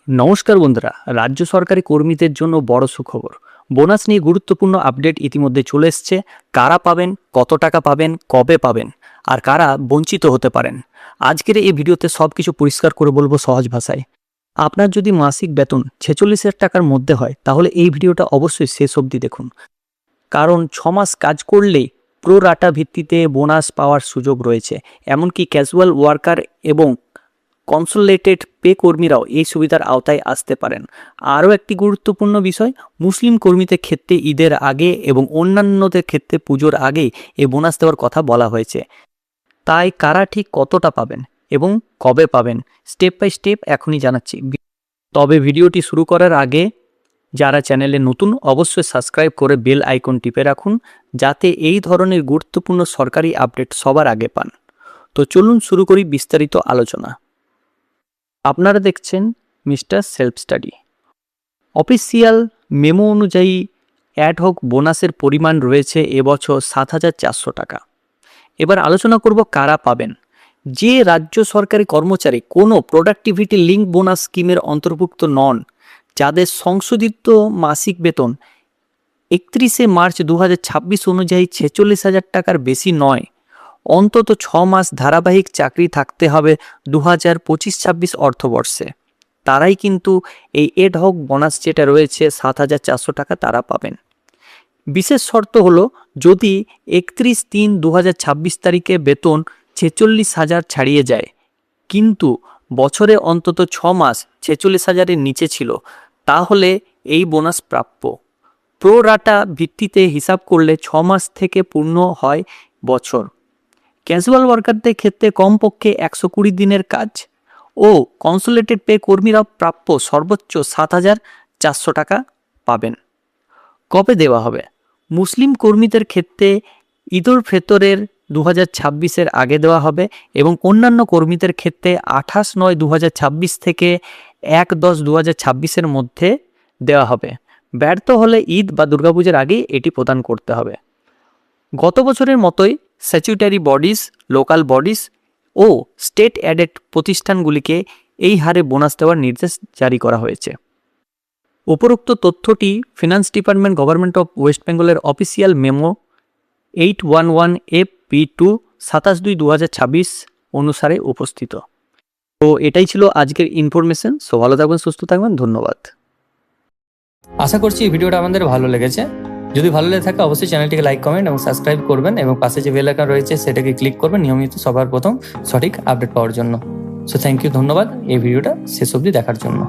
নমস্কার বন্ধুরা, রাজ্য সরকারি কর্মীদের জন্য বড় সুখবর। বোনাস নিয়ে গুরুত্বপূর্ণ আপডেট ইতিমধ্যে চলে এসছে। কারা পাবেন, কত টাকা পাবেন, কবে পাবেন, আর কারা বঞ্চিত হতে পারেন। আজকের এই ভিডিওতে সব কিছু পরিষ্কার করে বলবো সহজ ভাষায়। আপনার যদি মাসিক বেতন 46,000 টাকার মধ্যে হয় তাহলে এই ভিডিওটা অবশ্যই শেষ অবধি দেখুন, কারণ 6 মাস কাজ করলেই প্রো রাটা ভিত্তিতে বোনাস পাওয়ার সুযোগ রয়েছে। এমনকি ক্যাজুয়াল ওয়ার্কার এবং কনসোলেটেড পে কর্মীরাও এই সুবিধার আওতায় আসতে পারেন। আরও একটি গুরুত্বপূর্ণ বিষয়, মুসলিম কর্মীদের ক্ষেত্রে ঈদের আগে এবং অন্যান্যদের ক্ষেত্রে পুজোর আগেই এই বোনাস দেওয়ার কথা বলা হয়েছে। তাই কারা ঠিক কতটা পাবেন এবং কবে পাবেন স্টেপ বাই স্টেপ এখনই জানাচ্ছি। তবে ভিডিওটি শুরু করার আগে যারা চ্যানেলে নতুন অবশ্যই সাবস্ক্রাইব করে বেল আইকন টিপে রাখুন, যাতে এই ধরনের গুরুত্বপূর্ণ সরকারি আপডেট সবার আগে পান। তো চলুন শুরু করি বিস্তারিত আলোচনা। আপনারা দেখছেন mister self study. Official memo অনুযায়ী অ্যাডহক বোনাসের পরিমাণ রয়েছে এবছর 7,400 টাকা। এবার আলোচনা করব কারা পাবেন। যে রাজ্য সরকারি কর্মচারী কোনো প্রোডাক্টিভিটি লিঙ্ক বোনাস স্কিমের অন্তর্ভুক্ত নন, যাদের সংশোধিত মাসিক বেতন 31শে মার্চ 2026 অনুযায়ী 46,000 টাকার বেশি নয়, অন্তত 6 মাস ধারাবাহিক চাকরি থাকতে হবে 2025-26 অর্থবর্ষে, তারাই কিন্তু এই এডহক বোনাস যেটা রয়েছে 7,400 টাকা তারা পাবেন। বিশেষ শর্ত হলো, যদি 31/3/2026 তারিখে বেতন 46,000 ছাড়িয়ে যায় কিন্তু বছরে অন্তত 6 মাস 46,000-এর নিচে ছিল, তাহলে এই বোনাস প্রাপ্য। প্রো রাটা ভিত্তিতে হিসাব করলে 6 মাস থেকে পূর্ণ হয় বছর। ক্যাজুয়াল ওয়ার্কারদের ক্ষেত্রে কমপক্ষে 120 দিনের কাজ ও কনসোলেটেড পে কর্মীরা প্রাপ্য সর্বোচ্চ 7,400 টাকা পাবেন। কবে দেওয়া হবে? মুসলিম কর্মীদের ক্ষেত্রে ঈদুল ফিতরের 2026-এর আগে দেওয়া হবে এবং অন্যান্য কর্মীদের ক্ষেত্রে 28/9/2026 থেকে 1/10/2026-এর মধ্যে দেওয়া হবে। ব্যর্থ হলে ঈদ বা দুর্গাপূজার আগেই এটি প্রদান করতে হবে। গত বছরের মতোই স্ট্যাচুটরি বডিজ, লোকাল বডিজ ও স্টেট অ্যাডেড প্রতিষ্ঠানগুলিকে এই হারে বোনাস দেওয়ার নির্দেশ জারি করা হয়েছে। উপরোক্ত তথ্যটি finance department, government of West বেঙ্গলের অফিসিয়াল মেমো 811FP2 27/2/2026 অনুসারে উপস্থিত। তো এটাই ছিল আজকের ইনফরমেশন। সো ভালো থাকবেন, সুস্থ থাকবেন, ধন্যবাদ। আশা করছি এই ভিডিওটা আমাদের ভালো লেগেছে। যদি ভালো লেগে থাকে অবশ্যই চ্যানেলটিকে লাইক, কমেন্ট এবং সাবস্ক্রাইব করবেন এবং পাশে যে বেল আইকন রয়েছে সেটাকে ক্লিক করবেন নিয়মিত সবার প্রথম সঠিক আপডেট পাওয়ার জন্য। সো থ্যাংক ইউ, ধন্যবাদ এই ভিডিওটা শেষ অবধি দেখার জন্য।